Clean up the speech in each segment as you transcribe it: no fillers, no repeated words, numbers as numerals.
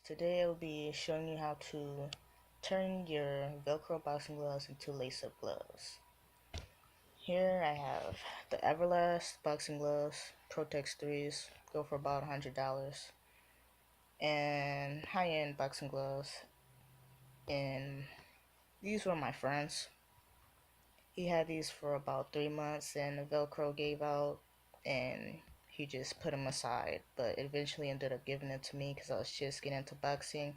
Today I'll be showing you how to turn your velcro boxing gloves into lace-up gloves. Here I have the Everlast boxing gloves, Protex 3s, go for about $100, and high-end boxing gloves, and these were my friends. He had these for about 3 months and the velcro gave out and he just put them aside, but eventually ended up giving it to me because I was just getting into boxing.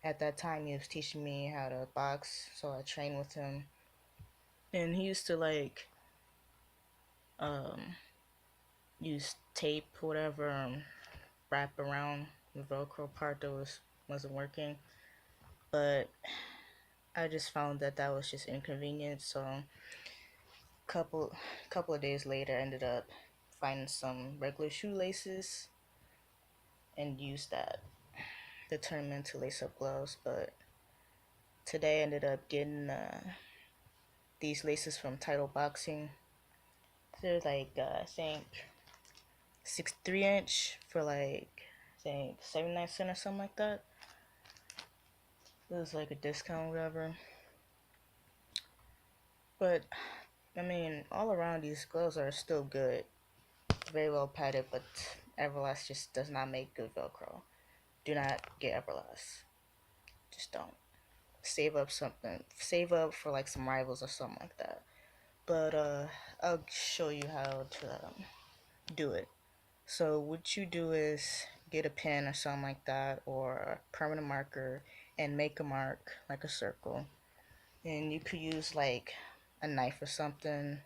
At that time, he was teaching me how to box, so I trained with him. And he used to um, use tape, or whatever, wrap around the Velcro part that wasn't working. But I just found that was just inconvenient. So couple couple of days later, I ended up finding some regular shoelaces and used that to turn them into lace-up gloves. But today, I ended up getting these laces from Title Boxing. They're like I think 6'3" for like I think 79 cents or something like that. It was like a discount or whatever. But I mean, all around these gloves are still good, very well padded. But Everlast just does not make good Velcro. Do not get Everlast. Just don't. Save up something. Save up for like some rivals or something like that. But I'll show you how to do it. So what you do is get a pen or something like that, or a permanent marker, and make a mark like a circle. And you could use like a knife or something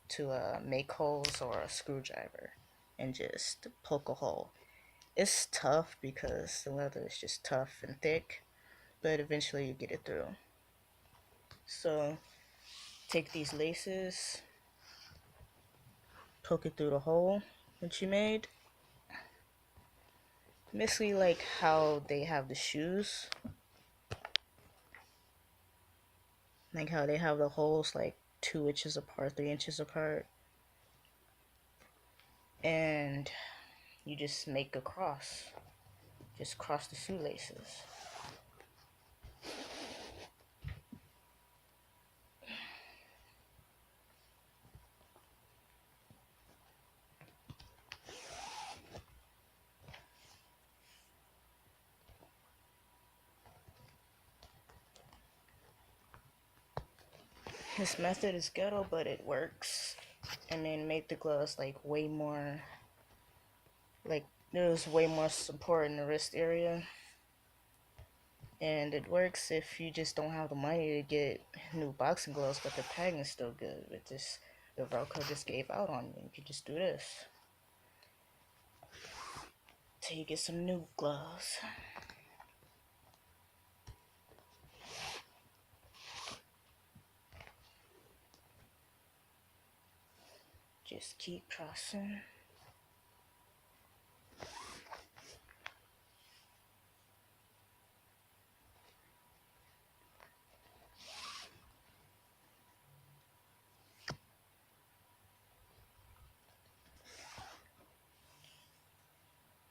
to make holes, or a screwdriver, and just poke a hole. It's tough because the leather is just tough and thick, but eventually you get it through. So take these laces, poke it through the hole that you made. Basically like how they have the shoes, like how they have the holes like 2 inches apart, 3 inches apart, and you just make a cross. Just cross the shoelaces. This method is ghetto, but it works. I mean, make the gloves like way more, like there's way more support in the wrist area. And it works if you just don't have the money to get new boxing gloves, but the padding is still good. But this, the Velcro just gave out on you. You can just do this till you get some new gloves. Just keep crossing.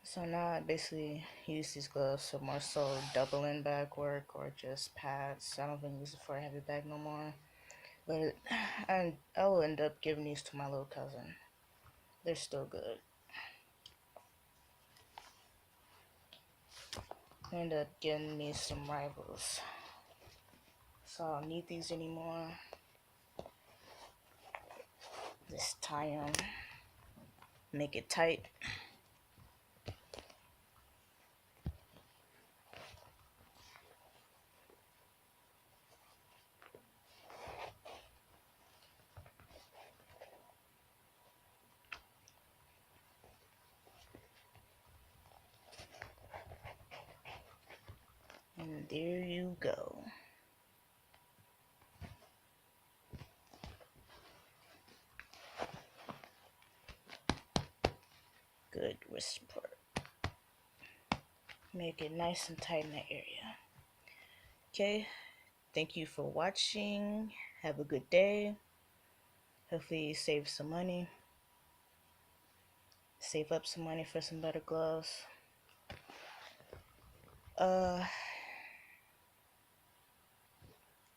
So now I basically use these gloves for more so doubling bag work or just pads. I don't even use it for a heavy bag no more. But I will end up giving these to my little cousin. They're still good. I end up getting me some rivals. So I don't need these anymore. Just tie them. Make it tight. And there you go. Good wrist support. Make it nice and tight in that area. Okay, thank you for watching. Have a good day. Hopefully you save some money. Save up some money for some better gloves. Uh,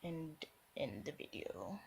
and in the video.